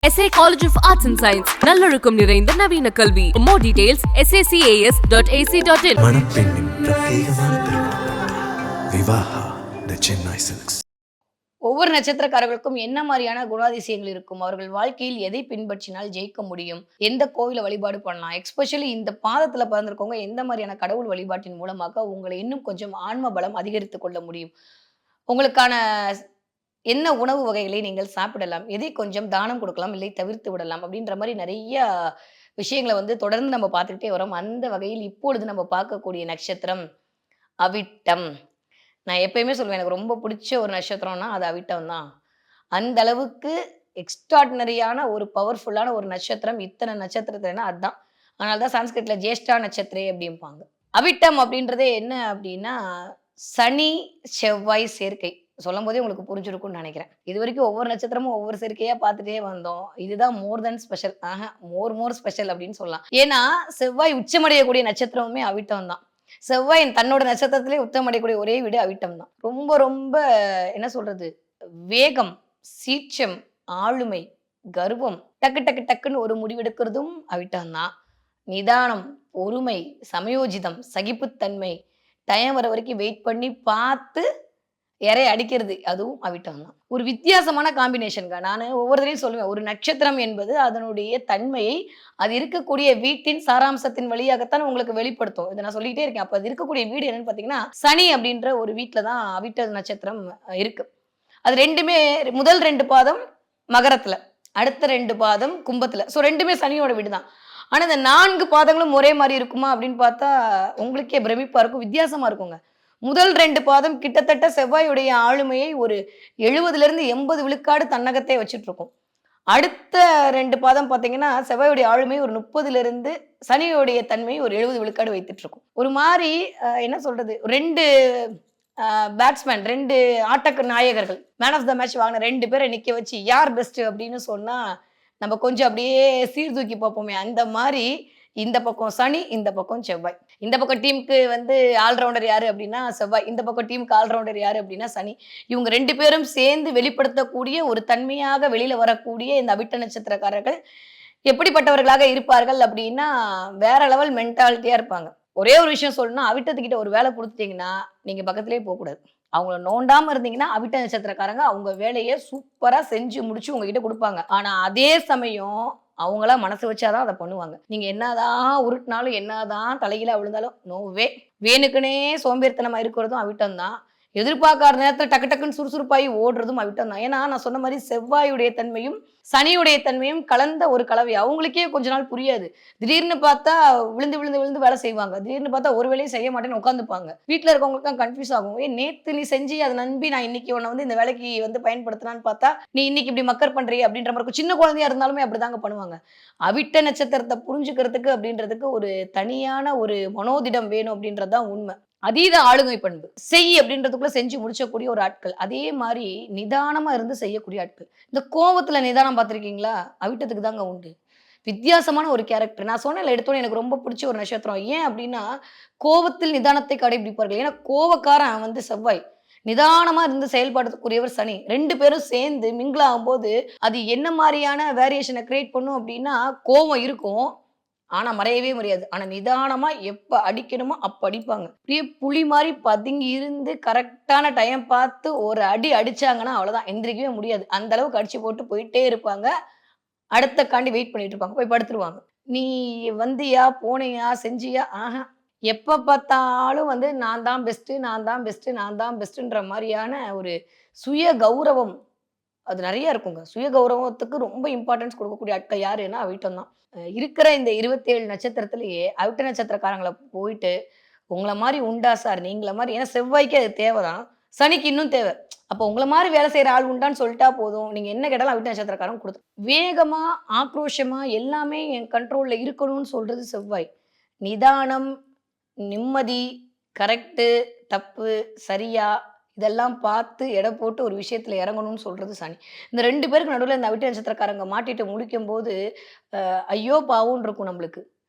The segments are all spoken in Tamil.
SA College of Arts and Science நல்லொழுக்கம் நிறைந்த நவீன கல்வி. More details sacas.ac.in. மணப்பெண்ணின் பிரத்யேகமான திருமணம் விவாஹா தி சென்னை சில்க்ஸ். ஒவ்வொரு நட்சத்திரக்காரர்களுக்கும் என்ன மாதிரியான குணாதிசயங்கள் இருக்கும், அவர்கள் வாழ்க்கையில் எதை பின்பற்றினால் ஜெயிக்க முடியும், எந்த கோவில வழிபாடு பண்ணலாம், எஸ்பெஷலி இந்த பாதத்துல பிறந்திருக்கவங்க எந்த மாதிரியான கடவுள் வழிபாட்டின் மூலமாக உங்களை இன்னும் கொஞ்சம் ஆன்ம பலம் அதிகரித்துக் கொள்ள முடியும், உங்களுக்கான என்ன உணவு வகைகளை நீங்கள் சாப்பிடலாம், எதை கொஞ்சம் தானம் கொடுக்கலாம், இல்லை தவிர்த்து விடலாம் அப்படின்ற மாதிரி நிறைய விஷயங்களை தொடர்ந்து நம்ம பார்த்துக்கிட்டே வரோம். அந்த வகையில் இப்பொழுது நம்ம பார்க்கக்கூடிய நட்சத்திரம் அவிட்டம். நான் எப்பயுமே சொல்லுவேன், எனக்கு ரொம்ப பிடிச்ச ஒரு நட்சத்திரம்னா அது அவிட்டம் தான். அந்த அளவுக்கு எக்ஸ்ட்ராடினரியான ஒரு பவர்ஃபுல்லான ஒரு நட்சத்திரம். இத்தனை நட்சத்திரத்துலன்னா அதுதான். அதனால தான் சான்ஸ்கிரிட்ல ஜேஷ்டா நட்சத்திரே அப்படிம்பாங்க. அவிட்டம் அப்படின்றதே என்ன அப்படின்னா சனி செவ்வாய் சேர்க்கை. சொல்லும் போதே உங்களுக்கு புரிஞ்சிருக்கும்னு நினைக்கிறேன். இது வரைக்கும் ஒவ்வொரு நட்சத்திரமும் ஒவ்வொரு சேர்க்கையா பார்த்துட்டே வந்தோம். இதுதான் மோர் தென் ஸ்பெஷல். மோர் ஸ்பெஷல் அப்படின்னு சொல்லலாம். ஏன்னா செவ்வாய் உச்சமடையக்கூடிய நட்சத்திரமுமே அவிட்டம் தான். செவ்வாய் தன்னோட நட்சத்திரத்திலே உச்சமடையக்கூடிய ஒரே வீடு அவிட்டம் தான். ரொம்ப ரொம்ப என்ன சொல்றது, வேகம், சீற்றம், ஆளுமை, கர்வம், டக்கு டக்கு டக்குன்னு ஒரு முடிவெடுக்கிறதும் அவிட்டம் தான். நிதானம், பொறுமை, சமயோஜிதம், சகிப்புத்தன்மை, டைம் வர வரைக்கும் வெயிட் பண்ணி பார்த்து இறைய அடிக்கிறது, அதுவும் அவிட்டம் தான். ஒரு வித்தியாசமான காம்பினேஷன்ங்க. நான் ஒவ்வொருத்தரையும் சொல்லுவேன், ஒரு நட்சத்திரம் என்பது அதனுடைய தன்மையை அது இருக்கக்கூடிய வீட்டின் சாராம்சத்தின் வழியாகத்தான் உங்களுக்கு வெளிப்படுத்தும். இதை நான் சொல்லிட்டே இருக்கேன். அப்போ அது இருக்கக்கூடிய வீடு என்னன்னு பார்த்தீங்கன்னா சனி அப்படின்ற ஒரு வீட்டில் தான் அவிட்ட நட்சத்திரம் இருக்கு. அது ரெண்டுமே முதல் 2 பாதம் மகரத்துல, அடுத்த 2 பாதம் கும்பத்துல. ஸோ ரெண்டுமே சனியோட வீடு தான். ஆனால் இந்த 4 பாதங்களும் ஒரே மாதிரி இருக்குமா அப்படின்னு பார்த்தா உங்களுக்கே பிரமிப்பா இருக்கும், வித்தியாசமா இருக்குங்க. முதல் 2 பாதம் கிட்டத்தட்ட செவ்வாயுடைய ஆளுமையை ஒரு 70 to 80 விழுக்காடு தன்னகத்தை வச்சுட்டு இருக்கும். அடுத்த 2 பாதம் பார்த்தீங்கன்னா செவ்வாயுடைய ஆளுமை ஒரு 30 சனியுடைய தன்மை ஒரு 70 விழுக்காடு வைத்துட்டு இருக்கும். ஒரு மாதிரி என்ன சொல்றது, 2 பேட்ஸ்மேன், 2 ஆட்டக்க நாயகர்கள், மேன் ஆஃப் த மேட்ச் வாங்கின 2 பேரை நிக்க வச்சு யார் பெஸ்ட் அப்படின்னு சொன்னா நம்ம கொஞ்சம் அப்படியே சீர்தூக்கி பார்ப்போமே, அந்த மாதிரி இந்த பக்கம் சனி, இந்த பக்கம் செவ்வாய். இந்த பக்கம் டீமுக்கு ஆல்ரவுண்டர் யாரு அப்படின்னா செவ்வாய், இந்த பக்கம் டீமுக்கு ஆல்ரவுண்டர் யாரு அப்படின்னா சனி. இவங்க 2 பேரும் சேர்ந்து வெளிப்படுத்தக்கூடிய ஒரு தன்மையாக வெளியில வரக்கூடிய இந்த அவிட்ட நட்சத்திரக்காரர்கள் எப்படிப்பட்டவர்களாக இருப்பார்கள் அப்படின்னா வேற லெவல் மென்டாலிட்டியா இருப்பாங்க. ஒரே ஒரு விஷயம் சொல்லணும்னா, அவிட்டத்துக்கிட்ட ஒரு வேலை கொடுத்துட்டீங்கன்னா நீங்க பக்கத்திலேயே போகக்கூடாது. அவங்கள நோண்டாம இருந்தீங்கன்னா அவிட்ட நட்சத்திரக்காரங்க அவங்க வேலையை சூப்பரா செஞ்சு முடிச்சு உங்ககிட்ட கொடுப்பாங்க. ஆனா அதே சமயம் அவங்களா மனசு வச்சாதான் அதை பண்ணுவாங்க. நீங்க என்னதான் உருட்டினாலும் என்னதான் தலையில விழுந்தாலும் நோவே. வேணுக்குனே சோம்பேறித்தனமா இருக்கிறதும் அவிட்டம் தான். எதிர்பார்க்காத நேரத்தில் டக்கு டக்குன்னு சுறுசுறுப்பாகி ஓடுறதும் அவிட்டம் தான். ஏன்னா நான் சொன்ன மாதிரி செவ்வாயுடைய தன்மையும் சனியுடைய தன்மையும் கலந்த ஒரு கலவை. அவங்களுக்கே கொஞ்ச நாள் புரியாது. திடீர்னு பார்த்தா விழுந்து விழுந்து விழுந்து வேலை செய்வாங்க, திடீர்னு பார்த்தா ஒரு வேலையும் செய்ய மாட்டேன்னு உட்காந்துப்பாங்க. வீட்டில் இருக்கவங்களுக்கு கன்ஃபியூஸ் ஆகும், நேத்து நீ செஞ்சு அதை நம்பி நான் இன்னைக்கு உன்னை இந்த வேலைக்கு பயன்படுத்தினான்னு பார்த்தா நீ இன்னைக்கு இப்படி மக்கர் பண்றீ அப்படின்ற மாதிரி. சின்ன குழந்தையா இருந்தாலுமே அப்படிதாங்க பண்ணுவாங்க. அவிட்ட நட்சத்திரத்தை புரிஞ்சுக்கிறதுக்கு அப்படின்றதுக்கு ஒரு தனியான ஒரு மனோதிடம் வேணும் அப்படின்றதுதான் உண்மை. அதீத ஆளுமை பண்பு, செய் அப்படின்றதுக்குள்ள செஞ்சு முடிச்சக்கூடிய ஒரு ஆட்கள். அதே மாதிரி நிதானமா இருந்து செய்யக்கூடிய ஆட்கள். இந்த கோவத்துல நிதானம் பார்த்திருக்கீங்களா, அவிட்டத்துக்கு தாங்க உண்டு. வித்தியாசமான ஒரு கேரக்டர். நான் சொன்னேன்ல, எடுத்தோன்னே எனக்கு ரொம்ப பிடிச்ச ஒரு நட்சத்திரம். ஏன் அப்படின்னா கோவத்தில் நிதானத்தை கடைபிடிப்பார்கள். ஏன்னா கோவக்காரன் செவ்வாய், நிதானமா இருந்து செயல்படக்கூடியவர் சனி. 2 பேரும் சேர்ந்து மிங்கிள் ஆகும்போது அது என்ன மாதிரியான வேரியேஷனை கிரியேட் பண்ணும் அப்படின்னா, கோவம் இருக்கும் ஆனா மறையவே முடியாது. ஆனா நிதானமா எப்ப அடிக்கணுமோ அப்ப அடிப்பாங்க. அப்படியே புலி மாதிரி பதுங்கி இருந்து கரெக்டான டைம் பார்த்து ஒரு அடி அடிச்சாங்கன்னா அவ்வளவுதான், எந்திரிக்கவே முடியாது. அந்த அளவுக்கு அடிச்சு போட்டு போயிட்டே இருப்பாங்க. அடுத்த காண்டி வெயிட் பண்ணிட்டு இருப்பாங்க, போய் படுத்துருவாங்க. நீ வந்தியா போனியா செஞ்சியா, எப்ப பார்த்தாலும் நான் தான் பெஸ்ட், நான் தான் பெஸ்ட், நான் தான் பெஸ்ட்ன்ற மாதிரியான ஒரு சுய கௌரவம் அது நிறைய இருக்குங்க. சுய கௌரவத்துக்கு ரொம்ப இம்பார்ட்டன்ஸ் கொடுக்கக்கூடிய ஆட்கள் யாருன்னா அவிட்டம் தான். இருக்கிற இந்த 27 நட்சத்திரத்திலேயே அவிட்ட நட்சத்திரக்காரங்களை போயிட்டு உங்களை மாதிரி உண்டா சார், நீங்கள மாதிரி, ஏன்னா செவ்வாய்க்கு அது தேவைதான், சனிக்கு இன்னும் தேவை. அப்போ உங்களை மாதிரி வேலை செய்யற ஆள் உண்டான்னு சொல்லிட்டா போதும், நீங்க என்ன கேட்டாலும் அவிட்ட நட்சத்திரக்காரங்க கொடுத்து. வேகமா ஆக்ரோஷமா எல்லாமே என் கண்ட்ரோல்ல இருக்கணும்னு சொல்றது செவ்வாய். நிதானம், நிம்மதி, கரெக்டு, தப்பு, சரியா, இதெல்லாம் பார்த்து எடை போட்டு ஒரு விஷயத்துல இறங்கணும்னு சொல்றது சனி. இந்த 2 பேருக்கு நடுவில் இந்த அவிட்ட நட்சத்திரக்காரங்க மாட்டிட்டு முடிக்கும் போது ஐயோ பாவுன்னு இருக்கும் நம்மளுக்கு.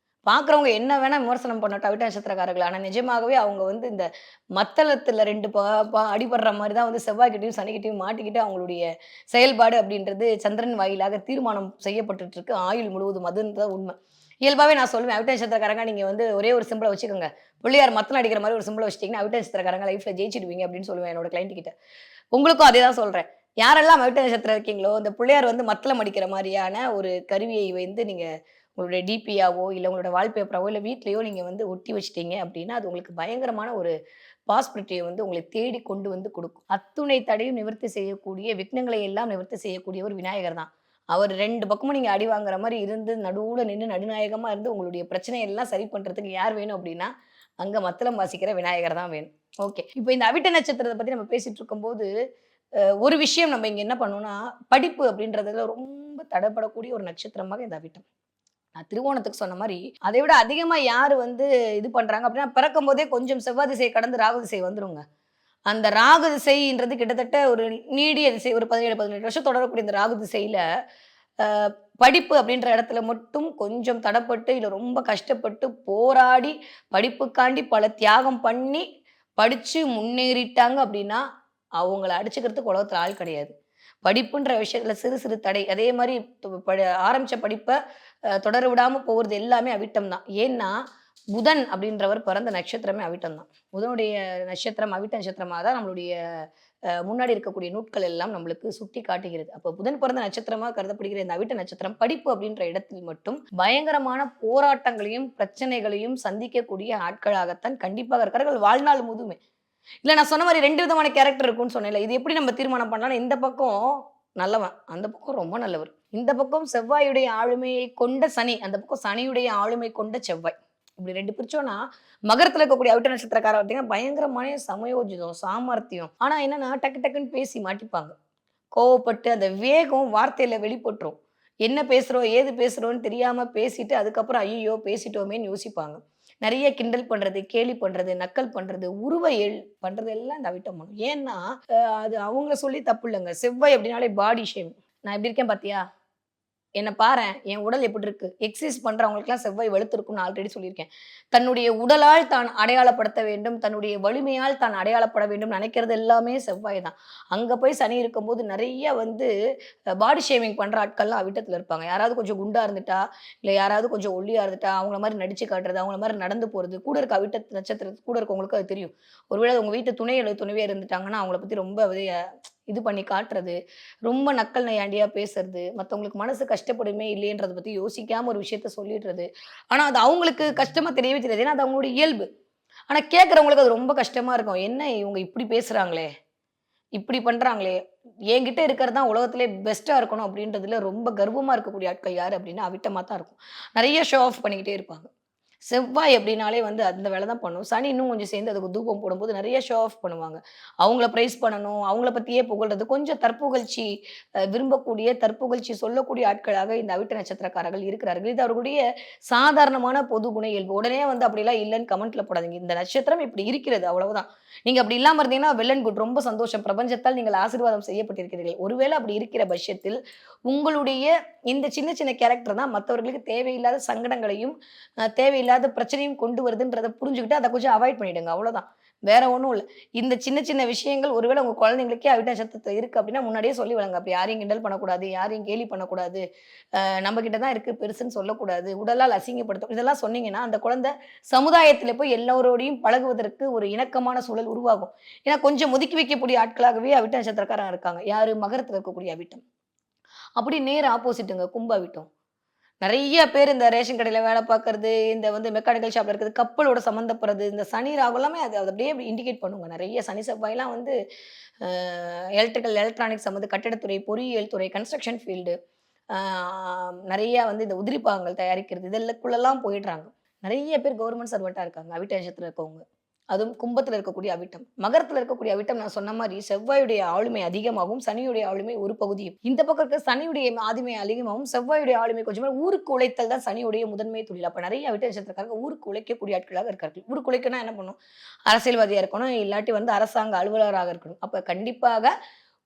பார்க்குறவங்க என்ன வேணா விமர்சனம் பண்ணட்டும் அவிட்ட நட்சத்திரக்காரர்கள். ஆனா நிஜமாகவே அவங்க வந்து இந்த மத்தளத்துல 2 அடிபடுற மாரி தான் வந்து செவ்வாய்கிட்டயும், சனிக்கிட்டயும் மாட்டிக்கிட்டு அவங்களுடைய செயல்பாடு அப்படின்றது சந்திரன் வாயிலாக தீர்மானம் செய்யப்பட்டுட்டு இருக்கு. ஆயுள் முழுவதும் அதுதான் உண்மை. இயல்பாவே நான் சொல்லுவேன், அவிட்ட நட்சத்திரக்காரங்க நீங்க வந்து ஒரே ஒரு சிம்பிள வச்சுக்கோங்க. பிள்ளையார் மத்தளம் அடிக்கிற மாரி ஒரு சிம்பிள வச்சுட்டீங்கன்னா, அவிட்ட நட்சத்திரக்காரங்க லைஃப்ல ஜெயிச்சிடுவீங்க அப்படின்னு சொல்லுவேன் என்னோட கிளையண்ட் கிட்ட. உங்களுக்கும் அதே தான் சொல்றேன். யாரெல்லாம் அவிட்ட நட்சத்திரம் இருக்கீங்களோ, இந்த பிள்ளையார் வந்து மத்தளம் அடிக்கிற மாரியான ஒரு கருவியை வந்து நீங்க உங்களுடைய டிபியாவோ, இல்ல உங்களோட வால்பேப்பராவோ, இல்ல வீட்லயோ நீங்க வந்து ஒட்டி வச்சுட்டீங்க அப்படின்னா, அது உங்களுக்கு பயங்கரமான ஒரு பாசிபிலிட்டிய வந்து உங்களை தேடி கொண்டு வந்து குடுக்கும். அத்துணை தடையும் நிவர்த்தி செய்யக்கூடிய, விக்னங்களை எல்லாம் நிவர்த்தி செய்யக்கூடியவர் விநாயகர் தான். அவர் 2 பக்கமும் நீங்க அடி வாங்குற மாரி இருந்து, நடுவுல நின்னு நடுநாயகமா இருந்து உங்களுடைய பிரச்சனைய எல்லாம் சரி பண்றதுக்கு யார் வேணும் அப்படின்னா, அங்க மத்தளம் வாசிக்கிற விநாயகர் தான் வேணும். ஓகே. இப்ப இந்த அவிட்ட நட்சத்திரத்த பத்தி நம்ம பேசிட்டு இருக்கும்போது, ஒரு விஷயம் நம்ம இங்க என்ன பண்ணோம்னா, படிப்பு அப்படின்றதுல ரொம்ப தடைப்படக்கூடிய ஒரு நட்சத்திரமாக இந்த அவிட்டம். நான் திருவோணத்துக்கு சொன்ன மாரி, அதை விட அதிகமா யாரு வந்து இது பண்றாங்க அப்படின்னா, பிறக்கும்போதே கொஞ்சம் செவ்வாய் திசைய கடந்து ராகு திசை வந்துருங்க. அந்த ராகு திசைன்றது கிட்டத்தட்ட ஒரு நீடிய திசை. ஒரு 17, 18 வருஷம் தொடரக்கூடிய இந்த ராகு திசையில, அ படிப்பு அப்படின்ற இடத்துல மட்டும் கொஞ்சம் தடப்பட்டு, இல்ல ரொம்ப கஷ்டப்பட்டு, போராடி, படிப்புக்காண்டி பல தியாகம் பண்ணி, படிச்சு முன்னேறிட்டாங்க அப்படின்னா, அவங்கள அடிச்சுக்கிறதுக்கு உலகத்துல ஆள் கிடையாது. படிப்புன்ற விஷயத்துல சிறு சிறு தடை. அதே மாரி ஆரம்பிச்ச படிப்ப தொடர விடாம போறது எல்லாமே அவிட்டம் தான். ஏன்னா, புதன் அப்படின்றவர் பிறந்த நட்சத்திரமே அவிட்டம் தான். புதனுடைய நட்சத்திரம் அவிட்ட நட்சத்திரமா தான் நம்மளுடைய முன்னாடி இருக்கக்கூடிய நூட்கள் எல்லாம் நம்மளுக்கு சுட்டி காட்டுகிறது. அப்போ புதன் பிறந்த நட்சத்திரமா கருதப்படுகிற இந்த அவிட்ட நட்சத்திரம் படிப்பு அப்படின்ற இடத்தில் மட்டும் பயங்கரமான போராட்டங்களையும், பிரச்சனைகளையும் சந்திக்கக்கூடிய ஆட்களாகத்தான் கண்டிப்பாக இருக்கிறார்கள் வாழ்நாள் முழுதுமே. இல்ல நான் சொன்ன மாரி 2 விதமான கேரக்டர் இருக்கும்னு சொன்னேன்ல. இது எப்படி நம்ம தீர்மானம் பண்ணலாம்னா, இந்த பக்கம் நல்லவன், அந்த பக்கம் ரொம்ப நல்லவர். இந்த பக்கம் செவ்வாயுடைய ஆளுமையை கொண்ட சனி, அந்த பக்கம் சனியுடைய ஆளுமை கொண்ட செவ்வாய். இப்படி 2 பிரிச்சோம்னா, மகரத்துல இருக்கக்கூடிய அவிட்ட நட்சத்திரக்காரர் பார்த்தீங்கன்னா, பயங்கரமான சமயோஜிதம், சாமர்த்தியம். ஆனா என்னன்னா, டக்கு டக்குன்னு பேசி மாட்டிப்பாங்க. கோவப்பட்டு அந்த வேகம் வார்த்தையில வெளிப்பட்டுரும். என்ன பேசுறோம், ஏது பேசுறோம்ன்னு தெரியாம பேசிட்டு, அதுக்கப்புறம் ஐய்யயோ! பேசிட்டோமேன்னு யோசிப்பாங்க. நெறைய கிண்டல் பண்றது, கேலி பண்றது, நக்கல் பண்றது, உருவ பண்றது எல்லாம் இந்த அவிட்டம் பண்ணும். ஏன்னா, அது அவங்கள சொல்லி தப்பு இல்லங்க. செவ்வாய் அப்படின்னாலே பாடி ஷேம். நான் எப்படி இருக்கேன் பாத்தியா? என்ன பாரேன், என் உடல் எப்படி இருக்கு? எக்சர்சைஸ் பண்றவங்களுக்கெல்லாம் செவ்வாய் வெளுத்திருக்கும்னு நான் ஆல்ரெடி சொல்லியிருக்கேன். தன்னுடைய உடலால் தான் அடையாளப்படுத்த வேண்டும், தன்னுடைய வலிமையால் தான் அடையாளப்பட வேண்டும் நினைக்கிறது எல்லாமே செவ்வாய் தான். அங்க போய் சனி இருக்கும்போது நெறைய வந்து பாடி ஷேமிங் பண்ற ஆட்கள்லாம் அவிட்டத்துல இருப்பாங்க. யாராவது கொஞ்சம் குண்டா இருந்துட்டா, இல்ல யாராவது கொஞ்சம் ஒல்லியா இருந்துட்டா, அவங்கள மாரி நடிச்சு காட்டுறது, அவங்கள மாரி நடந்து போறது, கூட இருக்க அவிட்ட நட்சத்திரத்து கூட இருக்கவங்களுக்கு அது தெரியும். ஒருவேளை உங்க வீட்டு துணை அல்லது துணைவியா இருந்துட்டாங்கன்னா, அவங்கள பத்தி ரொம்ப இது பண்ணி காட்டுறது, ரொம்ப நக்கல் நையாண்டியா பேசுறது, மத்தவங்களுக்கு மனசு கஷ்டப்படுமே இல்லையேன்றத பத்தி யோசிக்காம ஒரு விஷயத்த சொல்லிடுறது. ஆனா அது அவங்களுக்கு கஷ்டமா தெரியவே தெரியாது. ஏன்னா அது அவங்களுடைய இயல்பு. ஆனா கேட்கிறவங்களுக்கு அது ரொம்ப கஷ்டமா இருக்கும். என்ன இவங்க இப்படி பேசுறாங்களே! இப்படி பண்றாங்களே! என்கிட்ட இருக்கிறது தான் உலகத்திலே பெஸ்ட்டா இருக்கணும் அப்படின்றதுல ரொம்ப கர்வமா இருக்கக்கூடிய ஆட்கள் யாரு அப்படின்னா, அவிட்டமா தான் இருக்கும். நெறைய ஷோ ஆஃப் பண்ணிக்கிட்டே இருப்பாங்க. செவ்வாய் அப்படின்னாலே வந்து அந்த வேலை தான் பண்ணும். சனி இன்னும் கொஞ்சம் சேர்ந்து அதுக்கு தூபம் போடும்போது நெறைய ஷோ ஆஃப் பண்ணுவாங்க. அவங்கள பிரைஸ் பண்ணணும், அவங்கள பத்தியே புகழ்றது, கொஞ்சம் தற்புகழ்ச்சி விரும்பக்கூடிய, தற்புகழ்ச்சி சொல்லக்கூடிய ஆட்களாக இந்த அவிட்ட நட்சத்திரக்காரர்கள் இருக்கிறார்கள். இது அவர்களுடைய சாதாரணமான பொது குண இயல்பு. உடனே வந்து அப்படிலாம் இல்லன்னு கமெண்ட்ல போடாதீங்க. இந்த நட்சத்திரம் இப்படி இருக்கிறது அவ்வளவுதான். நீங்க அப்படி இல்லாம இருந்தீங்கன்னா வெல் அண்ட் குட். ரொம்ப சந்தோஷம். பிரபஞ்சத்தால் நீங்கள் ஆசீர்வாதம் செய்யப்பட்டிருக்கிறீர்கள். ஒருவேளை அப்படி இருக்கிற பட்சத்தில், உங்களுடைய இந்த சின்ன சின்ன கேரக்டர் தான் மத்தவர்களுக்கு தேவையில்லாத சங்கடங்களையும், தேவையில்லாத பிரச்சனையும் கொண்டு வருதுன்றத புரிஞ்சுகிட்டு அத கொஞ்சம் அவாய்ட் பண்ணிடுங்க. அவ்வளோதான். வேற ஒண்ணும் இல்ல. இந்த சின்ன சின்ன விஷயங்கள் ஒருவேளை உங்க குழந்தைங்களுக்கே அவிட்ட நட்சத்திரத்துல இருக்கு அப்படின்னா, முன்னாடியே சொல்லி வளங்க. அப்படி யாரையும் கிண்டல் பண்ணக்கூடாது, யாரையும் கேலி பண்ணக்கூடாது. நம்ம கிட்ட தான் இருக்கு பெருசுன்னு சொல்லக்கூடாது. உடலால் அசிங்கப்படுத்த இதெல்லாம் சொன்னீங்கன்னா, அந்த குழந்தை சமுதாயத்தில போய் எல்லோரோடையும் பழகுவதற்கு ஒரு இணக்கமான சூழல் உருவாகும். ஏன்னா கொஞ்சம் ஒதுக்கி வைக்கக்கூடிய ஆட்களாகவே அவிட்ட நட்சத்திரக்காரங்க இருக்காங்க. யாரு? மகரத்துல இருக்கக்கூடிய அவிட்டம். அப்படி நேர் ஆப்போசிட்டுங்க கும்ப அவிட்டம். நெறைய பேர் இந்த ரேஷன் கடையில வேலை பார்க்கறது, இந்த வந்து மெக்கானிக்கல் ஷாப்ல இருக்கிறது, கப்பலோட சம்மந்தப்படுறது, இந்த சனி, ராகு எல்லாமே அது அது அப்படியே இண்டிகேட் பண்ணுங்க. நெறைய சனி, செவ்வாய்லாம் வந்து அ எலக்ட்ரிக்கல், எலக்ட்ரானிக்ஸ் சம்மந்த கட்டிடத்துறை, பொறியியல் துறை, கன்ஸ்ட்ரக்ஷன் ஃபீல்டு, ஆ நெறைய வந்து இந்த உதிரி பாகங்கள் தயாரிக்கிறது, இதெல்லாக்குள்ளலாம் போயிடுறாங்க. நெறைய பேர் கவர்மெண்ட் சர்வென்ட்டா இருக்காங்க. அவிட்ட நட்சத்திரத்துல இருக்கவங்க. அதுவும் கும்பத்துல இருக்கக்கூடிய அவிட்டம். மகரத்துல இருக்கக்கூடிய அவிட்டம் நான் சொன்ன மாரி செவ்வாயுடைய ஆளுமை அதிகமாகவும், சனியுடைய ஆளுமை ஒரு பகுதியும். இந்த பக்கம் இருக்க சனியுடைய ஆளுமை அதிகமாகவும், செவ்வாயுடைய ஆளுமை கொஞ்சம் ஊருக்கு உழைத்தல் தான் சனியுடைய முதன்மை தொழில். அப்ப நெறைய அவிட்ட நட்சத்திரக்காரங்க ஊருக்கு உழைக்கக்கூடிய ஆட்களாக இருக்கார்கள். ஊருக்கு உழைக்கணும்னா என்ன பண்ணணும்? அரசியல்வாதியா இருக்கணும், இல்லாட்டி வந்து அரசாங்க அலுவலராக இருக்கணும். அப்ப கண்டிப்பாக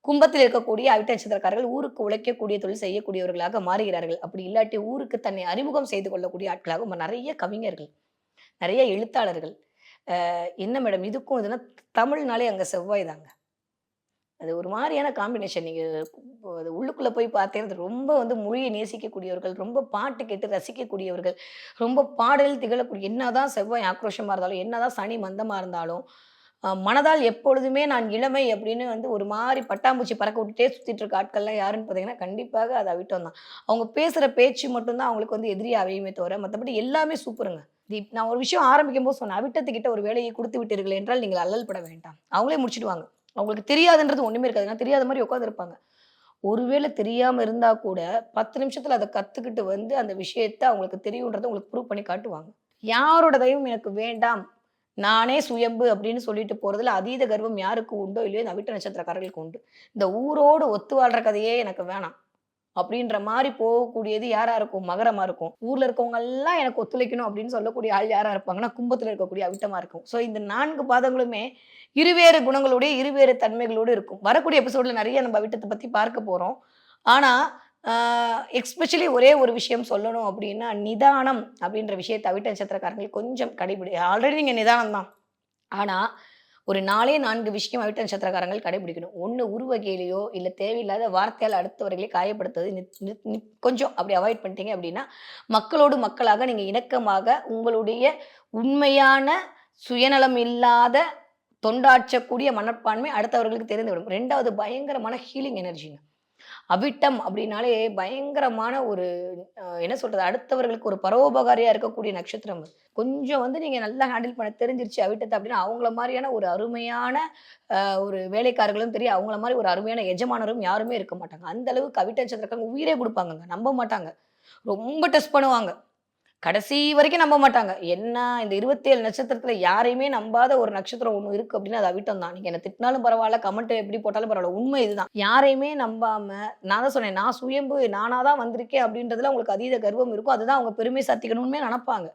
கும்பத்தில் இருக்கக்கூடிய அவிட்ட நட்சத்திரக்காரர்கள் ஊருக்கு உழைக்கக்கூடிய தொழில் செய்யக்கூடியவர்களாக மாறுகிறார்கள். அப்படி இல்லாட்டி ஊருக்கு தன்னை அறிமுகம் செய்து கொள்ளக்கூடிய ஆட்களாக நிறைய கவிஞர்கள், நிறைய எழுத்தாளர்கள். என்ன மேடம் இதுக்கும் இதுனா தமிழ்னாலே அங்க செவ்வாய் தாங்க. அது ஒரு மாதிரியான காம்பினேஷன். நீங்க அது உள்ளுக்குள்ள போய் பார்த்தீங்கன்னா ரொம்ப மொழியை நேசிக்கக்கூடியவர்கள், ரொம்ப பாட்டு கேட்டு ரசிக்கக்கூடியவர்கள், ரொம்ப பாடல் திகழக்கூடிய என்னதான் செவ்வாய் ஆக்ரோஷமா இருந்தாலும், என்னதான் சனி மந்தமா இருந்தாலும், மனதால் எப்பொழுதுமே நான் இளமை அப்படின்னு ஒரு மாதிரி பட்டாம்பூச்சி பறக்க விட்டுட்டே சுத்திட்டு இருக்க ஆட்கள்லாம் யாருன்னு பார்த்தீங்கன்னா, கண்டிப்பாக அது அவிட்டம் தான். அவங்க பேசுற பேச்சு மட்டும் தான் அவங்களுக்கு எதிரியா அமையுமே தவிர, மத்தபடி எல்லாமே சூப்பருங்க. நான் ஒரு விஷயம் ஆரம்பிக்கும்போது சொன்னேன், அவிட்டத்துக்கிட்ட ஒரு வேலையை குடுத்து விட்டீர்கள் என்றால் நீங்கள் அல்லல் பட வேண்டாம். அவங்களே முடிச்சுடுவாங்க. அவங்களுக்கு தெரியாதுன்றது ஒண்ணுமே இருக்காது. ஏன்னா தெரியாத மாதிரி உட்காந்துருப்பாங்க. ஒருவேளை தெரியாம இருந்தா கூட 10 நிமிஷத்துல அத கத்துக்கிட்டு அந்த விஷயத்த அவங்களுக்கு தெரியுன்றத உங்களுக்கு ப்ரூவ் பண்ணி காட்டுவாங்க. யாரோட தயவும் எனக்கு வேண்டாம். நானே சுயம்பு அப்படின்னு சொல்லிட்டு போறதுல அதீத கர்வம் யாருக்கு உண்டோ இல்லையோ இந்த அவிட்ட நட்சத்திரக்காரர்களுக்கு உண்டு. இந்த ஊரோடு ஒத்து வாழ்ற கதையே எனக்கு வேணாம். அப்படின்ற மாதிரி போகக்கூடியது யாரா இருக்கும்? மகரமா இருக்கும். ஊர்ல இருக்கவங்க எல்லாம் எனக்கு ஒத்துழைக்கணும் அப்படின்னு சொல்லக்கூடிய ஆள் யாரா இருப்பாங்கன்னா, கும்பத்துல இருக்கக்கூடிய அவிட்டமா இருக்கும். சோ இந்த 4 பாதங்களுமே இருவேறு குணங்களுடைய இருவேறு தன்மைகளோடு இருக்கும். வரக்கூடிய எபிசோட்ல நிறைய நம்ம அவிட்டத்தை பத்தி பார்க்க போறோம். ஆனா எஸ்பெஷலி ஒரே ஒரு விஷயம் சொல்லணும் அப்படின்னா, நிதானம் அப்படின்ற விஷயத்தை அவிட்ட நட்சத்திரக்காரங்கள் கொஞ்சம் ஆல்ரெடி நீங்க நிதானம் தான். ஆனா ஒரு 4 விஷயம் அவிட்ட நட்சத்திரக்காரங்கள் கடைபிடிக்கணும். ஒண்ணு உருவகையிலையோ இல்ல தேவையில்லாத வார்த்தையால் அடுத்தவர்களை காயப்படுத்துவது கொஞ்சம் அப்படி அவாய்ட் பண்ணிட்டீங்க அப்படின்னா, மக்களோடு மக்களாக நீங்க இணக்கமாக உங்களுடைய உண்மையான சுயநலம் இல்லாத தொண்டாற்றக்கூடிய மனப்பான்மை அடுத்தவர்களுக்கு தெரிந்துவிடும். 2வது பயங்கரமான ஹீலிங் எனர்ஜிங்க. அவிட்டம் அப்படின்னாலே பயங்கரமான ஒரு என்ன சொல்றது, அடுத்தவர்களுக்கு ஒரு பரோபகாரியா இருக்கக்கூடிய நட்சத்திரம். கொஞ்சம் நீங்க நல்லா ஹேண்டில் பண்ண தெரிஞ்சிருச்சு அவிட்டத்தை அப்படின்னா, அவங்கள மாதிரியான ஒரு அருமையான ஒரு வேலைக்காரர்களும் தெரியும், அவங்கள மாதிரி ஒரு அருமையான எஜமானரும் யாருமே இருக்க மாட்டாங்க. அந்த அளவுக்கு அவிட்ட நட்சத்திரக்காரங்க உயிரே கொடுப்பாங்க, நம்ப மாட்டாங்க, ரொம்ப டெஸ்ட் பண்ணுவாங்க, கடைசி வரைக்கும் நம்ப மாட்டாங்க. என்ன இந்த 27 நட்சத்திரத்துல யாரையுமே நம்பாத ஒரு நட்சத்திரம் ஒண்ணு இருக்கு அப்படின்னா அது அவிட்டம் தான். நீங்க என்ன திட்டினாலும் பரவாயில்ல, கமெண்ட் எப்படி போட்டாலும் பரவாயில்ல, உண்மை இதுதான். யாரையுமே நம்பாம, நான் தான் சொன்னேன், நான் சுயம்பு நானா தான் வந்திருக்கேன் அப்படின்றதுல உங்களுக்கு அதீத கர்வம் இருக்கும். அதுதான் அவங்க பெருமை சாத்திக்கணும்னு நினைப்பாங்க.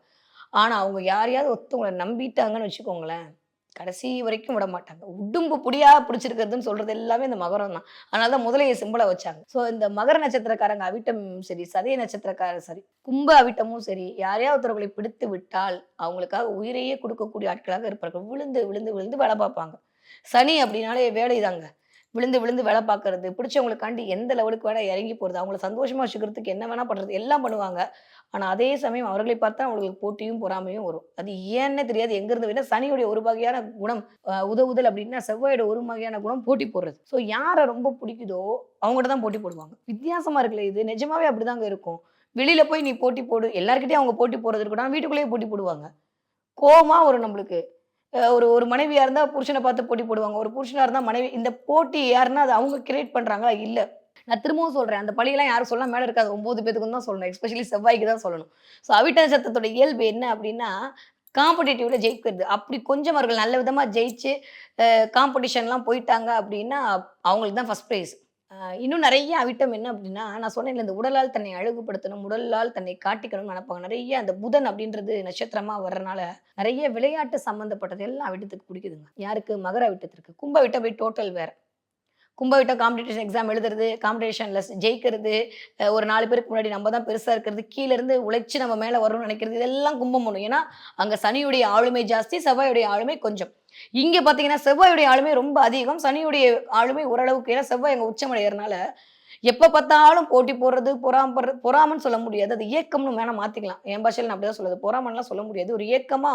ஆனா அவங்க யாரையாவது ஒருத்தவங்களை நம்பிட்டாங்கன்னு வச்சுக்கோங்களேன், கடைசி வரைக்கும் விட மாட்டாங்க. உடும்பு புடியா பிடிச்சிருக்கிறதுன்னு சொல்றது எல்லாமே இந்த மகரம் தான். அதனாலதான் முதலையை சிம்பிளா வச்சாங்க. சோ இந்த மகர நட்சத்திரக்காரங்க அவிட்டம் சரி, சதய நட்சத்திரக்காரர் சரி, கும்ப அவிட்டமும் சரி, யாரையாவது ஒருத்தவர்களை பிடித்து விட்டால் அவங்களுக்காக உயிரையே கொடுக்கக்கூடிய ஆட்களாக இருப்பார்கள். விழுந்து விழுந்து விழுந்து வேலை பார்ப்பாங்க. சனி அப்படின்னாலே வேலைதாங்க. விழுந்து விழுந்து வேலை பார்க்கறது, பிடிச்சவங்களுக்காண்டி எந்த லெவலுக்கு வேணா இறங்கி போறது, அவங்கள சந்தோஷமா வச்சுக்கிறதுக்கு என்ன வேணா பண்றது, எல்லாம் பண்ணுவாங்க. ஆனா அதே சமயம் அவர்களை பார்த்தா அவங்களுக்கு போட்டியும் பொறாமையும் வரும். அது ஏன்னே தெரியாது எங்க இருந்து வேணா. சனியுடைய ஒரு வகையான குணம் உதவுதல் அப்படின்னா, செவ்வாயோட ஒரு வகையான குணம் போட்டி போடுறது. ஸோ யாரை ரொம்ப பிடிக்குதோ அவங்ககிட்ட தான் போட்டி போடுவாங்க. வித்தியாசமா இருக்குல்ல, இது நிஜமாவே அப்படிதாங்க இருக்கும். வெளியில போய் நீ போட்டி போடு, எல்லாருக்கிட்டையும் அவங்க போட்டி போடுறது இருக்கட்டும், வீட்டுக்குள்ளேயே போட்டி போடுவாங்க. கோவமா வரும் நம்மளுக்கு. ஒரு மனைவியா இருந்தா புருஷனை பார்த்து போட்டி போடுவாங்க, ஒரு புருஷனா இருந்தா மனைவி. இந்த போட்டி யாருன்னா அது அவங்க கிரியேட் பண்றாங்களா? இல்ல. நான் திரும்பவும் சொல்றேன், அந்த பழியெல்லாம் யாரும் சொல்ல மேல இருக்காது, 9 பேத்துக்கு தான் சொல்லணும், எஸ்பெஷலி செவ்வாய்க்கு தான் சொல்லணும். ஸோ அவிட்ட நட்சத்திரத்தோட இயல்பு என்ன அப்படின்னா, காம்படிட்டிவ்ல ஜெயிக்கிறது. அப்படி கொஞ்சம் அவர்கள் நல்ல விதமா ஜெயிச்சு காம்படிஷன்லாம் போயிட்டாங்க அப்படின்னா அவங்களுக்கு தான் ஃபர்ஸ்ட் ப்ரைஸ். இன்னும் நிறைய அவிட்டம் என்ன அப்படின்னா, நான் சொன்னேன்ல, இந்த உடலால் தன்னை அழகுபடுத்தணும், உடலால் தன்னை காட்டிக்கணும்னு நினைப்பாங்க. நிறைய அந்த புதன் அப்படின்றது நட்சத்திரமா வர்றதுனால நிறைய விளையாட்டு சம்பந்தப்பட்டது எல்லாம் அவிட்டத்துக்கு பிடிக்குதுங்க. யாருக்கு? மகர அவிட்டத்திற்கு. கும்ப அவிட்டம் போய் டோட்டல் வேற. கும்ப அவிட்டம் காம்படிஷன் எக்ஸாம் எழுதுறது, காம்படிஷன்ல ஜெயிக்கிறது, ஒரு 4 பேருக்கு முன்னாடி நம்ம தான் பெருசா இருக்கிறது, கீழ இருந்து உழைச்சு நம்ம மேல வரணும்னு நினைக்கிறது, இதெல்லாம் கும்பம் பண்ணும். ஏன்னா அங்க சனியுடைய ஆளுமை ஜாஸ்தி, செவ்வாயுடைய ஆளுமை கொஞ்சம். இங்க பாத்தீங்கன்னா செவ்வாயுடைய ஆளுமை ரொம்ப அதிகம், சனியுடைய ஆளுமை ஓரளவுக்கு. ஏன்னா செவ்வாய் அங்க உச்சமடைகிறதுனால எப்ப பார்த்தாலும் போட்டி போடுறது, பொறாமன்னு சொல்ல முடியாது, அது ஏக்கம்னு வேணா மாத்திக்கலாம். என் பாஷையில நான் அப்படிதான் சொல்லுது, பொறாமன்லாம் சொல்ல முடியாது, ஒரு ஏக்கமா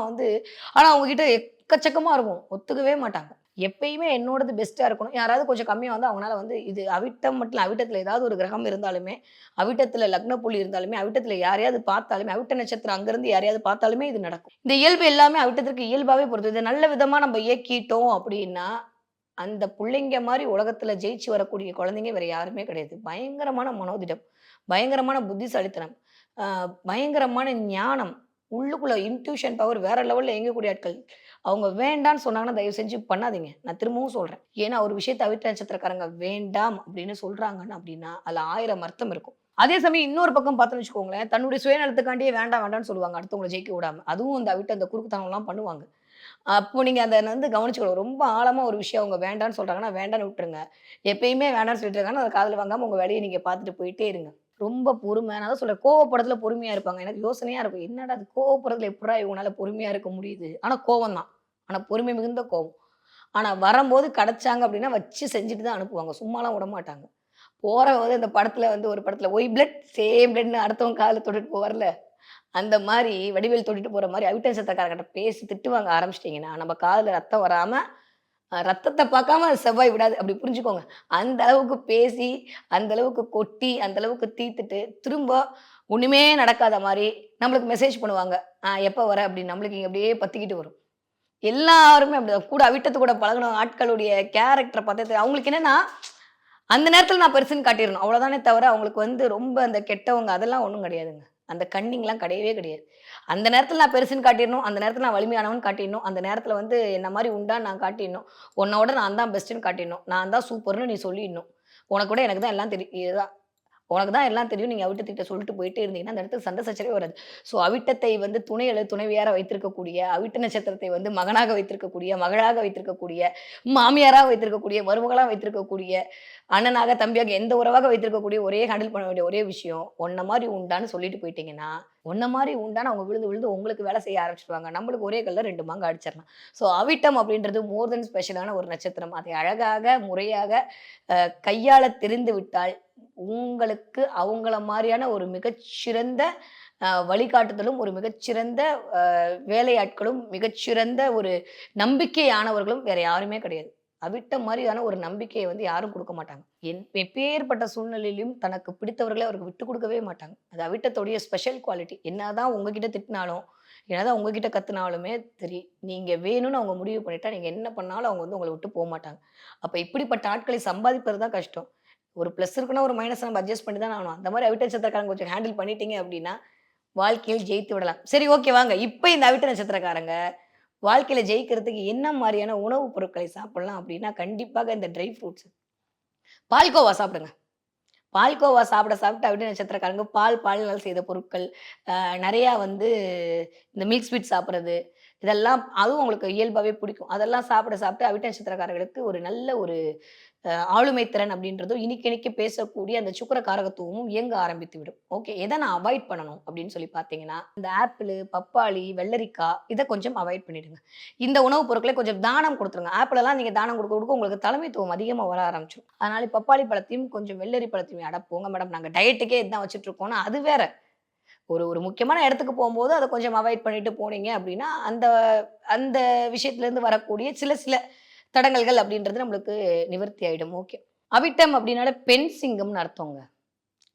ஆனா அவங்க கிட்ட எக்கச்சக்கமா இருக்கும், ஒத்துக்கவே மாட்டாங்க. எப்பயுமே என்னோடது பெஸ்டா இருக்கணும். யாராவது கொஞ்சம் கம்மியா அவங்களால இது அவிட்டம் மட்டும் அவிட்டத்துல ஏதாவது ஒரு கிரகம் இருந்தாலுமே, அவிட்டத்துல லக்ன புள்ளி இருந்தாலுமே, அவிட்டத்துல யாரையாவது பார்த்தாலுமே, அவிட்ட நட்சத்திரம் அங்கிருந்து யாரையாவது பார்த்தாலுமே இது நடக்கும். இந்த இயல்பு எல்லாமே அவிட்டத்திற்கு இயல்பாவே பொறுத்து. இதை நல்ல விதமா நம்ம இயக்கிட்டோம் அப்படின்னா, அந்த புள்ளைங்க மாதிரி உலகத்துல ஜெயிச்சு வரக்கூடிய குழந்தைங்க வேற யாருமே கிடையாது. பயங்கரமான மனோதிடம், பயங்கரமான புத்திசாலித்தனம், பயங்கரமான ஞானம், உள்ளுக்குள்ள இன்ட்யூஷன் பவர் வேற லெவல்ல இயங்கக்கூடிய ஆட்கள். அவங்க வேண்டான்னு சொன்னாங்கன்னா தயவு செஞ்சு பண்ணாதீங்க. நான் திரும்பவும் சொல்றேன். ஏன்னா ஒரு விஷயத்தை அவிட்ட நட்சத்திரக்காரங்க வேண்டாம் அப்படின்னு சொல்றாங்கன்னு அப்படின்னா அதுல 1000 அர்த்தம் இருக்கும். அதே சமயம் இன்னொரு பக்கம் பார்த்தோன்னு வச்சுக்கோங்களேன், தன்னுடைய சுயநலத்துக்காண்டியே வேண்டாம் வேண்டாம்னு சொல்லுவாங்க அடுத்தவங்களை ஜெயிக்க விடாம. அதுவும் அந்த அவிட்ட அந்த குறுக்குத்தனம் எல்லாம் பண்ணுவாங்க. அப்போ நீங்க அத வந்து கவனிச்சுக்கணும். ரொம்ப ஆழமா ஒரு விஷயம் அவங்க வேண்டான்னு சொல்றாங்கன்னா, வேண்டான்னு விட்டுருங்க. எப்பயுமே வேண்டான்னு சொல்லிட்டு இருக்காங்கன்னா, அத காதுல வாங்காம உங்க வேலைய நீங்க பார்த்துட்டு போயிட்டே இருங்க. ரொம்ப பொறுமை. நான் தான் சொல்றேன், கோவப்படுறதுல பொறுமையா இருப்பாங்க. எனக்கு யோசனையா இருக்கும். என்னடா அது கோவப்படுறதுல எப்புட்றா இவங்கனால பொறுமையா இருக்க முடியுது? ஆனா கோவம் தான். ஆனா பொறுமை மிகுந்த கோவம். ஆனா வரம்போது கிடைச்சாங்க அப்டின்னா, வச்சு செஞ்சுட்டு தான் அனுப்புவாங்க. சும்மாலாம் விடமாட்டாங்க. போறபோது அந்த படத்துல வந்து ஒரு படத்துல ஒய் பிளட் சேம் பிளட்ன்னு அடுத்தவங்க காதுல தொட்டுட்டு போவார்ல. அந்த மாரி வடிவேல் தொட்டுட்டு போற மாரி அவிட்ட நட்சத்திரக்காரங்கட்ட பேசி திட்டு வாங்க ஆரம்பிச்சுட்டீங்கன்னா, நம்ம காதுல ரத்தம் வராம, ரத்தத்த பார்க்காம அது செவ்வாய் விடாது. அப்படி புரிஞ்சுக்கோங்க. அந்த அளவுக்கு பேசி, அந்த அளவுக்கு கொட்டி, அந்த அளவுக்கு தீர்த்துட்டு, திரும்ப ஒண்ணுமே நடக்காத மாரி நம்மளுக்கு மெசேஜ் பண்ணுவாங்க. எப்ப வர? அப்படின்னு நம்மளுக்கு இங்க அப்படியே பத்திக்கிட்டு வரும். எல்லாருமே அப்படிதான். கூட அவிட்டத்து கூட பழகுன ஆட்களுடைய கேரக்டர பார்த்தா அவங்களுக்கு என்னன்னா, அந்த நேரத்துல நான் பெருசுன்னு காட்டிறணும். அவ்வளோதானே தவிர, அவங்களுக்கு வந்து ரொம்ப அந்த கெட்டவங்க அதெல்லாம் ஒண்ணும் கிடையாதுங்க. அந்த கன்னிங்லாம் கிடையவே கிடையாது. அந்த நேரத்துல நான் பெருசுன்னு காட்டிறணும். அந்த நேரத்துல நான் வலிமையானவன்னு காட்டிறணும். அந்த நேரத்துல வந்து என்ன மாரி உண்டான்னு நான் காட்டிறணும். உன்னோட நான் தான் பெஸ்ட்டுன்னு காட்டிறணும். நான் தான் சூப்பர்ன்னு நீ சொல்லிடணும். உனக்கு கூட எனக்கு தான் எல்லாம் தெரியும். இதுதான். உனக்கு தான் எல்லாம் தெரியும். நீங்க அவிட்டத்துக்கிட்ட சொல்லிட்டு போயிட்டே இருந்தீங்கன்னா, அந்த இடத்துல சண்டை சச்சரவே வராது. ஸோ அவிட்டத்தை வந்து துணை அல்லது துணைவியாரா வைத்திருக்கக்கூடிய, அவிட்ட நட்சத்திரத்தை வந்து மகனாக வைத்திருக்கக்கூடிய, மகளாக வைத்திருக்கக்கூடிய, மாமியாராக வைத்திருக்கக்கூடிய, மருமகளா வைத்திருக்கக்கூடிய, அண்ணனாக, தம்பியாக எந்த உறவாக வைத்திருக்கக்கூடிய ஒரே ஹேண்டில் பண்ண வேண்டிய ஒரே விஷயம், உன்ன மாரி உண்டான்னு சொல்லிட்டு போயிட்டீங்கன்னா, உன்ன மாரி உண்டான்னு அவங்க விழுந்து விழுந்து உங்களுக்கு வேலை செய்ய ஆரம்பிச்சுருவாங்க. நம்மளுக்கு ஒரே கல்ல 2 மாங்கா அடிச்சிடலாம். ஸோ அவிட்டம் அப்படின்றது மோர் தென் ஸ்பெஷலான ஒரு நட்சத்திரம். அதை அழகாக, முறையாக கையாள தெரிந்து விட்டால், உங்களுக்கு அவங்கள மாரியான ஒரு மிகச்சிறந்த வழிகாட்டுதலும், ஒரு மிகச்சிறந்த வேலையாட்களும், மிகச்சிறந்த ஒரு நம்பிக்கையானவர்களும் வேற யாருமே கிடையாது. அவிட்டம் மாரியான ஒரு நம்பிக்கைய வந்து யாரும் குடுக்க மாட்டாங்க. எப்பேர்ப்பட்ட சூழ்நிலையிலும் தனக்கு பிடித்தவர்கள அவருக்கு விட்டுக் குடுக்கவே மாட்டாங்க. அது அவிட்டத்துடைய ஸ்பெஷல் குவாலிட்டி. என்னதான் உங்ககிட்ட திட்டினாலும், என்னதான் உங்ககிட்ட கத்துனாலுமே சரி, நீங்க வேணும்னு அவங்க முடிவு பண்ணிட்டா, நீங்க என்ன பண்ணாலும் அவங்க வந்து உங்கள விட்டு போமாட்டாங்க. அப்ப இப்படிப்பட்ட ஆட்களை சம்பாதிப்பது தான் கஷ்டம். ஒரு பிளஸ் இருக்குன்னா, ஒரு மைனஸ நம்ம அட்ஜஸ்ட் பண்ணி தானே ஆகணும். அந்த மாரி அவிட்ட நட்சத்திரக்காரங்க கொஞ்சம் ஹேண்டில் பண்ணிட்டீங்க அப்படின்னா, வாழ்க்கையில் ஜெயித்து விடலாம். சரி ஓகே வாங்க. இப்ப இந்த அவிட்ட நட்சத்திரக்காரங்க வாழ்க்கையில ஜெயிக்கிறதுக்கு என்ன மாரியான உணவுப் பொருட்களை சாப்பிடலாம் அப்படின்னா, கண்டிப்பாக இந்த ட்ரை ஃப்ரூட்ஸ். பால்கோவா சாப்பிடுங்க. பால்கோவா சாப்பிட சாப்பிட்டு அவிட்ட நட்சத்திரக்காரங்க பால்னால செய்த பொருட்கள், நெறையா வந்து இந்த மில்க் ஸ்வீட் சாப்பிடுறது, இதெல்லாம் அதுவும் உங்களுக்கு இயல்பாவே பிடிக்கும். அதெல்லாம் சாப்பிட சாப்பிட்டு அவிட்ட நட்சத்திரக்காரர்களுக்கு ஒரு நல்ல ஒரு ஆளுமை திறன் அப்படின்றதும் இனிக்க இனிக்க பேசக்கூடிய அந்த சுக்கிர காரகத்துவமும் இயங்க ஆரம்பித்து விடும். ஓகே. எத நான் அவாய்ட் பண்ணணும் அப்படின்னு சொல்லி பார்த்தீங்கன்னா, இந்த ஆப்பிளு, பப்பாளி, வெள்ளரிக்காய் இத கொஞ்சம் அவாய்ட் பண்ணிடுங்க. இந்த உணவுப் பொருட்களை கொஞ்சம் தானம் குடுத்துருங்க. ஆப்பிளெல்லாம் நீங்க தானம் குடுக்க குடுக்க உங்களுக்கு தலைமைத்துவம் அதிகமா வர ஆரம்பிச்சுரும். அதனால பப்பாளி பழத்தையும், கொஞ்சம் வெள்ளரி பழத்தையும் அட போங்க மேடம் நாங்க டயட்டுக்கே இதான் வச்சுட்டு இருக்கோம்னா, அது வேற. ஒரு ஒரு முக்கியமான இடத்துக்கு போம்போது அத கொஞ்சம் அவாய்ட் பண்ணிட்டு போனீங்க அப்படின்னா, அந்த அந்த விஷயத்துலேருந்து வரக்கூடிய சில சில தடங்கல்கள் அப்படின்றது நம்மளுக்கு நிவர்த்தி ஆயிடும். ஓகே. அவிட்டம் அப்படின்னாலே பெண் சிங்கம்னு அர்த்தங்க.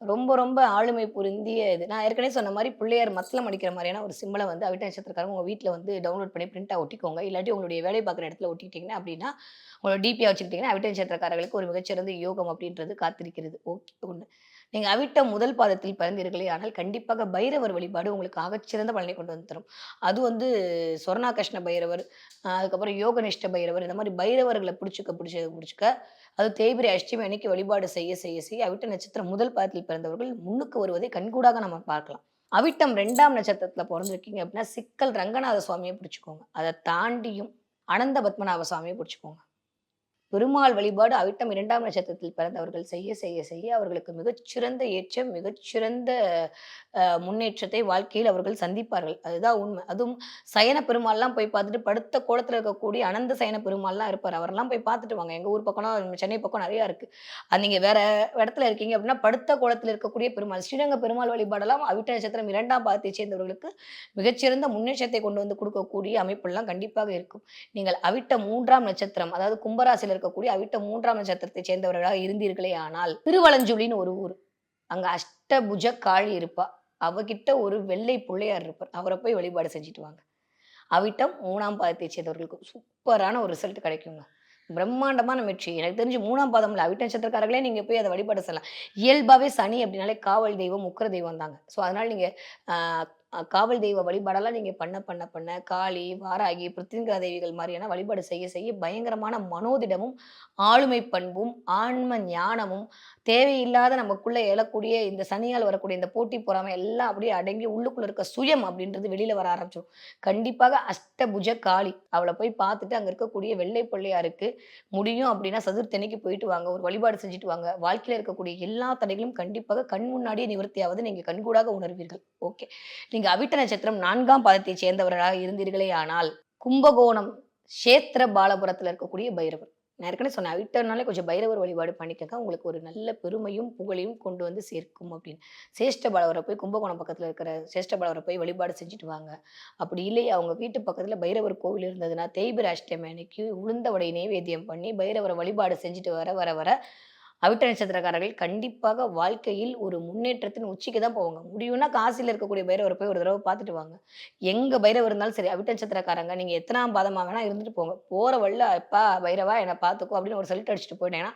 ரொம்ப ரொம்ப ஆளுமை பொருந்திய இது. நான் ஏற்கனவே சொன்ன மாரி பிள்ளையார் மத்தளம் அடிக்கிற மாரியான ஒரு சிம்பல வந்து அவிட்ட நட்சத்திரக்காரங்க உங்க வீட்ல வந்து டவுன்லோட் பண்ணி பிரிண்ட்டா ஒட்டிக்கோங்க. இல்லாட்டி உங்களுடைய வேலை பார்க்குற இடத்துல ஒட்டிக்கிட்டீங்க அப்படின்னா, உங்களோட டிபியா வச்சுக்கிட்டீங்கன்னா, அவிட்ட நட்சத்திரக்காரர்களுக்கு ஒரு மிகச்சிறந்த யோகம் அப்படின்றது காத்திருக்கிறது. ஓகே. ஒண்ணு. நீங்க அவிட்டம் முதல் பாதத்தில் பிறந்தீர்களே ஆனால், கண்டிப்பாக பைரவர் வழிபாடு உங்களுக்கு ஆகச்சிறந்த பலனை கொண்டு வந்து தரும். அது வந்து சொர்ணாகர்ஷ்ண பைரவர், அதுக்கப்புறம் யோகனிஷ்ட பைரவர் இந்த மாரி பைரவர்கள புடிச்சுக்க, அது தேய்பிறை அஷ்டமி அன்னைக்கு வழிபாடு செய்ய அவிட்ட நட்சத்திரம் முதல் பாதத்தில் பிறந்தவர்கள் முன்னுக்கு வருவதை கண்கூடாக நம்ம பார்க்கலாம். அவிட்டம் 2ஆம் நட்சத்திரத்துல பொறந்திருக்கீங்க அப்படின்னா, சிக்கல் ரங்கநாத சுவாமிய புடிச்சுக்கோங்க. அத தாண்டியும் அனந்த பத்மநாப சுவாமிய புடிச்சுக்கோங்க. பெருமாள் வழிபாடு அவிட்டம் 2ஆம் நட்சத்திரத்தில் பிறந்தவர்கள் செய்ய அவர்களுக்கு மிகச்சிறந்த ஏற்றம், மிகச்சிறந்த முன்னேற்றத்தை வாழ்க்கையில் அவர்கள் சந்திப்பார்கள். அதுதான் உண்மை. அதுவும் சயன பெருமாள்லாம் போய் பார்த்துட்டு படுத்த கோலத்துல இருக்கக்கூடிய அனந்த சயன பெருமாள்லாம் இருப்பாரு. அவரெல்லாம் போய் பார்த்துட்டு வாங்க. எங்க ஊர் பக்கம்லாம் சென்னை பக்கம் நெறையா இருக்கு. அது நீங்க வேற இடத்துல இருக்கீங்க அப்படின்னா, படுத்த கோலத்துல இருக்கக்கூடிய பெருமாள், ஸ்ரீரங்க பெருமாள் வழிபாடெல்லாம் அவிட்ட நட்சத்திரம் 2ஆம் பாதத்தைச் சேர்ந்தவர்களுக்கு மிகச்சிறந்த முன்னேற்றத்தை கொண்டு வந்து குடுக்கக்கூடிய அமைப்பெல்லாம் கண்டிப்பாக இருக்கும். நீங்கள் அவிட்ட 3ஆம் நட்சத்திரம், அதாவது கும்பராசியில இருக்கக்கூடிய அவிட்ட 3ஆம் நட்சத்திரத்தைச் சேர்ந்தவர்களாக இருந்தீர்களே ஆனால், திருவலஞ்சுழின்னு ஒரு ஊர். அங்க அஷ்டபுஜ காளி இருப்பா. அவகிட்ட ஒரு வெள்ளை பிள்ளையார் இருப்பார். அவர போய் வழிபாடு செஞ்சுட்டு வாங்க. அவிட்டம் 3ஆம் பாதத்தைச் சேர்ந்தவர்களுக்கு சூப்பரான ஒரு ரிசல்ட் கிடைக்குங்க. பிரம்மாண்டமான வெற்றி. எனக்கு தெரிஞ்சு 3ஆம் பாதம்ல அவிட்ட நட்சத்திரக்காரர்களே நீங்க போய் அத வழிபாடு செய்யலாம். இயல்பாவே சனி அப்படின்னாலே காவல் தெய்வம், உக்கிர தெய்வம் தாங்க. ஸோ அதனால நீங்க அ காவல் தெய்வ வழிபாடெல்லாம் நீங்க பண்ண காளி, வாராகி, பிருத்திவிங்கிரா தேவிகள் மாரியான வழிபாடு செய்ய பயங்கரமான மனோதிடமும், ஆளுமை பண்பும், ஆன்ம ஞானமும், தேவையில்லாத நமக்குள்ள எழக்கூடிய இந்த சனியால் வரக்கூடிய இந்த போட்டி பொறாமை எல்லாம் அப்படியே அடங்கி உள்ளுக்குள்ள இருக்க சுயம் அப்படின்றது வெளியில வர ஆரம்பிச்சிடும். கண்டிப்பாக அஷ்டபுஜ காளி அவளை போய் பார்த்துட்டு அங்க இருக்கக்கூடிய வெள்ளை பிள்ளையாருக்கு முடியும் அப்படின்னா சதுர்த்தனைக்கு போயிட்டு வாங்க, ஒரு வழிபாடு செஞ்சுட்டு வாங்க. வாழ்க்கையில இருக்கக்கூடிய எல்லா தடைகளும் கண்டிப்பாக கண் முன்னாடியே நிவர்த்தியாவது நீங்க கண்கூடாக உணர்வீர்கள். ஓகே, நீங்க அவிட்ட நட்சத்திரம் 4ஆம் பாதத்தை சேர்ந்தவர்களாக இருந்தீர்களே ஆனால் கும்பகோணம் கஷேத்திர பாலபுரத்துல இருக்கக்கூடிய பைரவர், நான் ஏற்கனவே சொன்னேன் அவிட்டர்னாலே கொஞ்சம் பைரவர் வழிபாடு பண்ணிக்கங்க, உங்களுக்கு ஒரு நல்ல பெருமையும் புகழையும் கொண்டு வந்து சேர்க்கும் அப்படின்னு. சேஷ்ட பாலவரை போய் கும்பகோணம் பக்கத்தில் இருக்கிற சேஷ்ட பாலவரை போய் வழிபாடு செஞ்சுட்டு வாங்க. அப்படி இல்லையா அவங்க வீட்டு பக்கத்தில் பைரவர் கோவில் இருந்ததுன்னா தேய்பிர அஷ்டமி அன்னைக்கு உளுந்த வடை நைவேத்தியம் பண்ணி பைரவரை வழிபாடு செஞ்சுட்டு வர அவிட்ட நட்சத்திரக்காரர்கள் கண்டிப்பாக வாழ்க்கையில் ஒரு முன்னேற்றத்தின் உச்சிக்கு தான் போவாங்க. முடியும்னா காசியில் இருக்கக்கூடிய பைரவரை போய் ஒரு தடவை பார்த்துட்டு வாங்க. எங்க பைரவர் இருந்தாலும் சரி, அவிட்ட நட்சத்திரக்காரங்க நீங்க எத்தனாம் பாதமாக வேணா இருந்துட்டு போங்க, போற வழில எப்பா பைரவா என்னை பார்த்துக்கோ அப்படின்னு ஒரு சல்யூட் அடிச்சுட்டு போயிட்டேன்னா,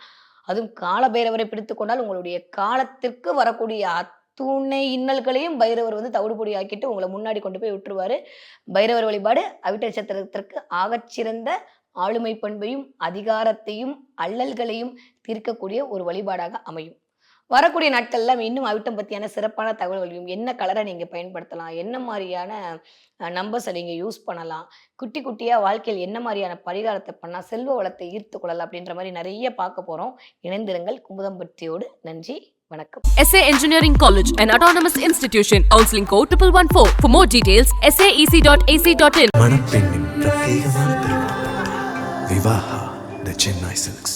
அதுவும் கால பைரவரை பிடித்து கொண்டால் உங்களுடைய காலத்திற்கு வரக்கூடிய அத்துணை இன்னல்களையும் பைரவர் வந்து தவிடுபொடி ஆக்கிட்டு உங்களை முன்னாடி கொண்டு போய் விட்டுருவாரு. பைரவர் வழிபாடு அவிட்ட நட்சத்திரத்திற்கு ஆகச்சிறந்த ஆளுமை பண்பையும் அதிகாரத்தையும் அல்லல்களையும் தீர்க்கக்கூடிய ஒரு வழிபாடாக அமையும். வரக்கூடிய நாட்கள்ல இன்னும் அவிட்டம் பத்தியான சிறப்பான தகவல்களையும், என்ன கலரை நீங்க பயன்படுத்தலாம், என்ன மாதிரியான நம்பர்ஸை நீங்க யூஸ் பண்ணலாம், குட்டி குட்டியா வாழ்க்கையில் என்ன மாதிரியான பரிகாரத்தை பண்ணா செல்வ வளத்தை ஈர்த்து கொள்ளலாம் அப்படின்ற மாதிரி நிறைய பார்க்க போறோம். இணைந்திருங்கள் குமுதம் பற்றியோடு. நன்றி, வணக்கம். SA Engineering College, an autonomous institution. Counseling code 1114. For more details, saec.ac.in. மணப்பெண்ணின் பிரத்யேகமான திருமணம் விவாஹா தி சென்னை சில்க்ஸ்.